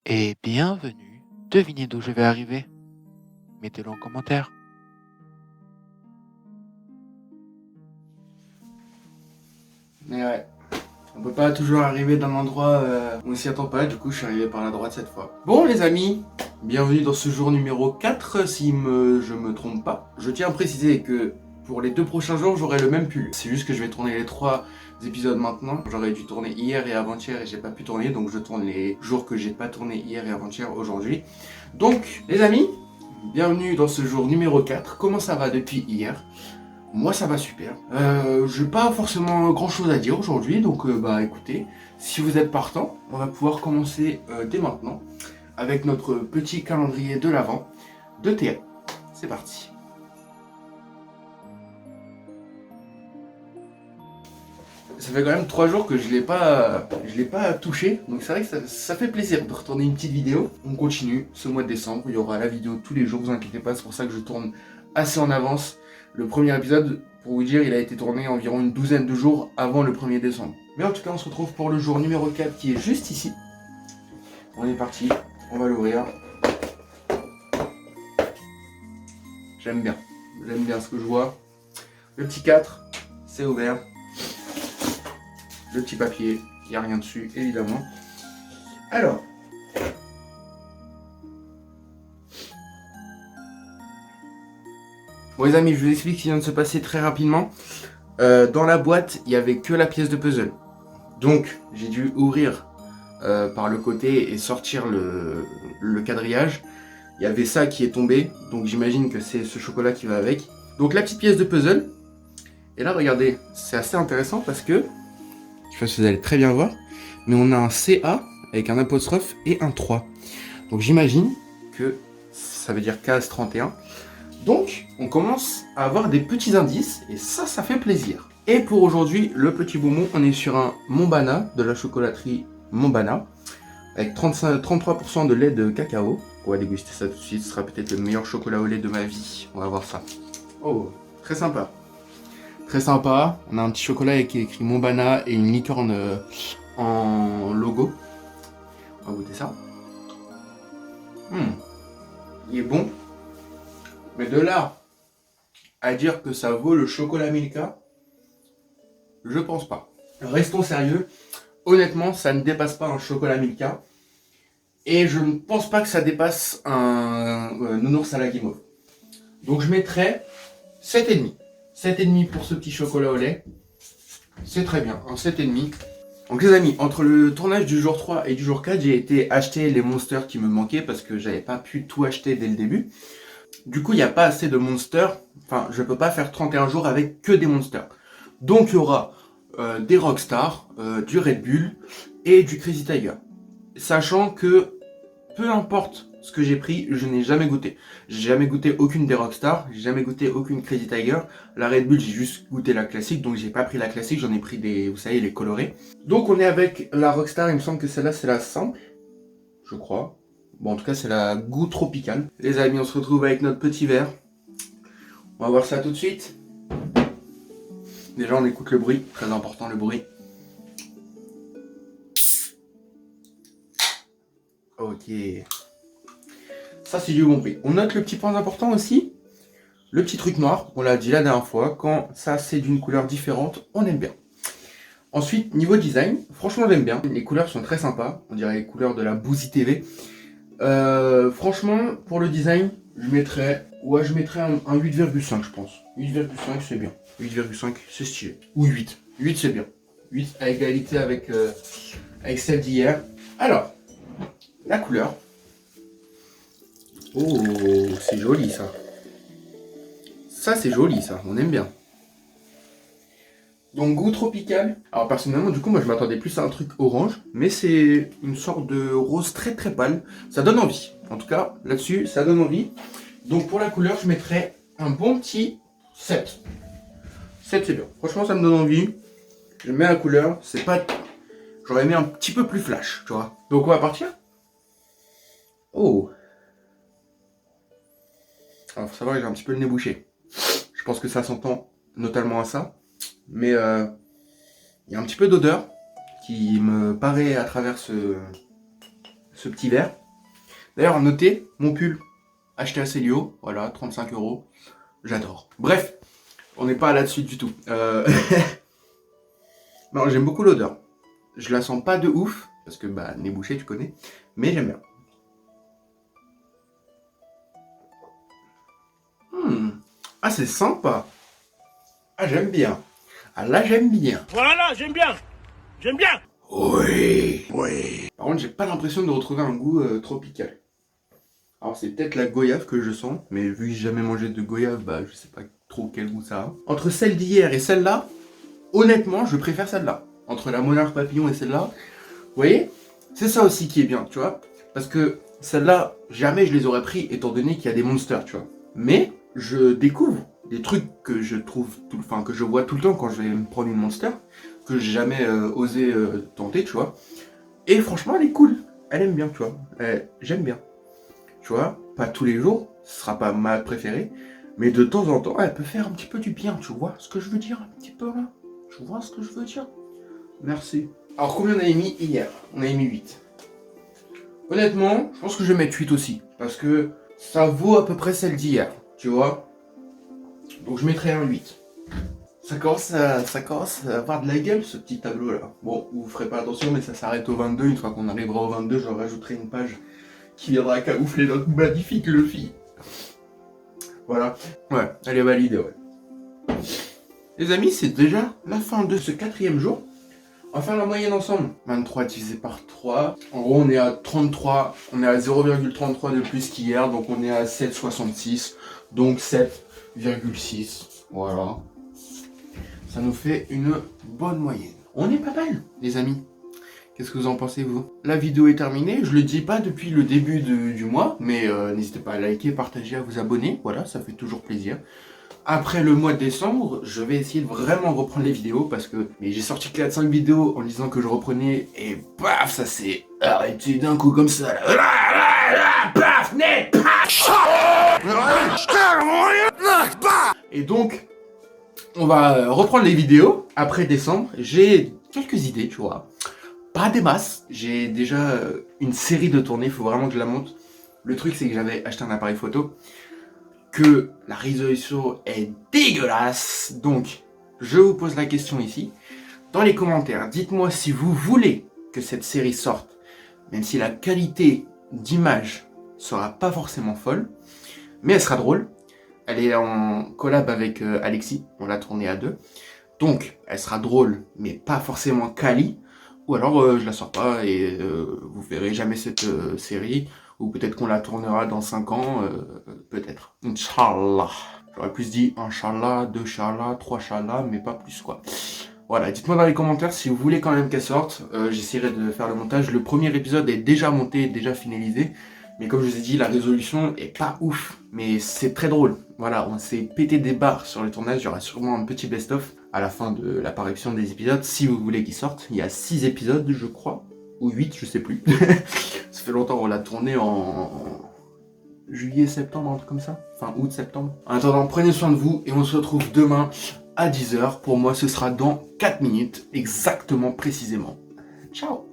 Et bienvenue. Devinez d'où je vais arriver. Mettez-le en commentaire. Mais ouais, on peut pas toujours arriver d'un endroit où on s'y attend pas, du coup je suis arrivé par la droite cette fois. Bon les amis, bienvenue dans ce jour numéro 4 si je me trompe pas. Je tiens à préciser que pour les 2 prochains jours j'aurai le même pull. C'est juste que je vais tourner les 3 épisodes maintenant. J'aurais dû tourner hier et avant-hier et j'ai pas pu tourner, donc je tourne les jours que j'ai pas tourné hier et avant-hier aujourd'hui. Donc les amis, bienvenue dans ce jour numéro 4. Comment ça va depuis hier ? Moi ça va super. J'ai pas forcément grand chose à dire aujourd'hui, donc bah écoutez, si vous êtes partant, on va pouvoir commencer dès maintenant avec notre petit calendrier de l'Avent de Théa. C'est parti. Ça fait quand même 3 jours que je l'ai pas touché, donc c'est vrai que ça fait plaisir de retourner une petite vidéo. On continue ce mois de décembre, il y aura la vidéo tous les jours, vous inquiétez pas, c'est pour ça que je tourne assez en avance. Le premier épisode, pour vous dire, il a été tourné environ une douzaine de jours avant le 1er décembre. Mais en tout cas, on se retrouve pour le jour numéro 4 qui est juste ici. On est parti, on va l'ouvrir. J'aime bien ce que je vois. Le petit 4, c'est ouvert. Le petit papier, il n'y a rien dessus, évidemment. Alors, bon les amis, je vous explique ce qui vient de se passer très rapidement. Dans la boîte, il n'y avait que la pièce de puzzle. Donc, j'ai dû ouvrir par le côté et sortir le quadrillage. Il y avait ça qui est tombé, donc j'imagine que c'est ce chocolat qui va avec. Donc la petite pièce de puzzle. Et là, regardez, c'est assez intéressant parce que, je sais pas si vous allez très bien voir, mais on a un CA avec un apostrophe et un 3. Donc j'imagine que ça veut dire case 31. Donc, on commence à avoir des petits indices, et ça fait plaisir. Et pour aujourd'hui, le petit bonbon, on est sur un Monbana, de la chocolaterie Monbana, avec 33% de lait de cacao. On va déguster ça tout de suite, ce sera peut-être le meilleur chocolat au lait de ma vie. On va voir ça. Oh, très sympa. Très sympa. On a un petit chocolat qui est écrit Monbana et une licorne en logo. On va goûter ça. Il est bon. Mais de là à dire que ça vaut le chocolat Milka, je pense pas. Restons sérieux. Honnêtement, ça ne dépasse pas un chocolat Milka. Et je ne pense pas que ça dépasse un nounours à la guimauve. Donc je mettrais 7,5. 7,5 pour ce petit chocolat au lait. C'est très bien, un 7,5. Donc les amis, entre le tournage du jour 3 et du jour 4, j'ai été acheter les monsters qui me manquaient parce que j'avais pas pu tout acheter dès le début. Du coup, il n'y a pas assez de monsters. Enfin, je peux pas faire 31 jours avec que des monsters. Donc il y aura des Rockstar, du Red Bull et du Crazy Tiger. Sachant que peu importe ce que j'ai pris, je n'ai jamais goûté. J'ai jamais goûté aucune des Rockstar, j'ai jamais goûté aucune Crazy Tiger. La Red Bull, j'ai juste goûté la classique, donc j'ai pas pris la classique, j'en ai pris des, vous savez, les colorés. Donc on est avec la Rockstar, il me semble que celle-là c'est la simple, je crois. Bon, en tout cas, c'est la goût tropical. Les amis, on se retrouve avec notre petit verre. On va voir ça tout de suite. Déjà, on écoute le bruit, très important le bruit. Ok. Ça, c'est du bon prix. On note le petit point important aussi. Le petit truc noir, on l'a dit la dernière fois, quand ça c'est d'une couleur différente, on aime bien. Ensuite, niveau design, franchement j'aime bien. Les couleurs sont très sympas, on dirait les couleurs de la Bouzy TV. Franchement, pour le design, je mettrais un 8,5 je pense. 8,5 c'est bien. 8,5 c'est stylé. Ou 8. 8 c'est bien. 8 à égalité avec celle d'hier. Alors, la couleur. Oh, c'est joli ça. Ça c'est joli ça, on aime bien. Donc goût tropical. Alors personnellement du coup moi je m'attendais plus à un truc orange, mais c'est une sorte de rose très très pâle. Ça donne envie. En tout cas là-dessus ça donne envie. Donc pour la couleur je mettrais un bon petit 7. 7 c'est bien. Franchement ça me donne envie. Je mets la couleur. C'est pas. J'aurais aimé un petit peu plus flash, tu vois. Donc on va partir. Oh. Alors faut savoir que j'ai un petit peu le nez bouché. Je pense que ça s'entend notamment à ça. Mais il y a un petit peu d'odeur qui me paraît à travers ce petit verre. D'ailleurs, notez mon pull acheté à Célio, voilà, 35 €. J'adore. Bref, on n'est pas là-dessus du tout. Non, j'aime beaucoup l'odeur. Je la sens pas de ouf, parce que bah, nez bouché, tu connais, mais j'aime bien. Ah, c'est sympa. Ah, j'aime bien. Ah, là, j'aime bien. Voilà, j'aime bien. J'aime bien. Oui. Par contre, j'ai pas l'impression de retrouver un goût tropical. Alors, c'est peut-être la goyave que je sens, mais vu que j'ai jamais mangé de goyave, bah, je sais pas trop quel goût ça a. Entre celle d'hier et celle-là, honnêtement, je préfère celle-là. Entre la Monarque Papillon et celle-là, vous voyez, c'est ça aussi qui est bien, tu vois. Parce que celle-là, jamais je les aurais pris, étant donné qu'il y a des monsters, tu vois. Mais je découvre des trucs que je trouve, que je vois tout le temps quand je vais me prendre une monster, que j'ai jamais osé tenter, tu vois. Et franchement, elle est cool. Elle aime bien, tu vois. J'aime bien. Tu vois, pas tous les jours, ce sera pas ma préférée, mais de temps en temps, elle peut faire un petit peu du bien, tu vois ce que je veux dire un petit peu là? Tu vois ce que je veux dire? Merci. Alors combien on avait mis hier? On avait mis 8. Honnêtement, je pense que je vais mettre 8 aussi, parce que ça vaut à peu près celle d'hier, tu vois. Donc je mettrai un 8. Ça commence à avoir de la gueule ce petit tableau là. Bon, vous ferez pas attention, mais ça s'arrête au 22, une fois qu'on arrivera au 22, je rajouterai une page qui viendra camoufler notre magnifique Luffy. Voilà. Ouais, elle est validée, ouais. Les amis, c'est déjà la fin de ce 4e jour. On va faire la moyenne ensemble. 23 divisé par 3. En gros, on est à 33. On est à 0,33 de plus qu'hier. Donc, on est à 7,66. Donc, 7,6. Voilà. Ça nous fait une bonne moyenne. On est pas mal, les amis. Qu'est-ce que vous en pensez, vous? La vidéo est terminée, je le dis pas depuis le début du mois, mais n'hésitez pas à liker, partager, à vous abonner, voilà, ça fait toujours plaisir. Après le mois de décembre, je vais essayer de vraiment reprendre les vidéos, parce que j'ai sorti 4-5 vidéos en disant que je reprenais, et paf, ça s'est arrêté d'un coup comme ça, là. Paf, net, et donc, on va reprendre les vidéos après décembre. J'ai quelques idées, tu vois. Pas des masses, j'ai déjà une série de tournées, il faut vraiment que je la monte. Le truc c'est que j'avais acheté un appareil photo, que la résolution est dégueulasse, donc je vous pose la question ici. Dans les commentaires, dites-moi si vous voulez que cette série sorte, même si la qualité d'image sera pas forcément folle, mais elle sera drôle. Elle est en collab avec Alexis, on l'a tournée à 2. Donc elle sera drôle, mais pas forcément quali. Ou alors je la sors pas et vous verrez jamais cette série. Ou peut-être qu'on la tournera dans 5 ans, peut-être. Inch'Allah. J'aurais plus dit Inch'Allah, 2 Inch'Allah, 3 Inch'Allah, mais pas plus quoi. Voilà, dites-moi dans les commentaires si vous voulez quand même qu'elle sorte. J'essaierai de faire le montage. Le premier épisode est déjà monté, déjà finalisé. Mais comme je vous ai dit, la résolution est pas ouf. Mais c'est très drôle. Voilà, on s'est pété des barres sur le tournage. Il y aura sûrement un petit best-of à la fin de l'apparition des épisodes. Si vous voulez qu'ils sortent. Il y a 6 épisodes, je crois. Ou 8, je sais plus. Ça fait longtemps qu'on l'a tourné en juillet, septembre, un truc comme ça. Enfin, août, septembre. En attendant, prenez soin de vous. Et on se retrouve demain à 10 h. Pour moi, ce sera dans 4 minutes. Exactement, précisément. Ciao!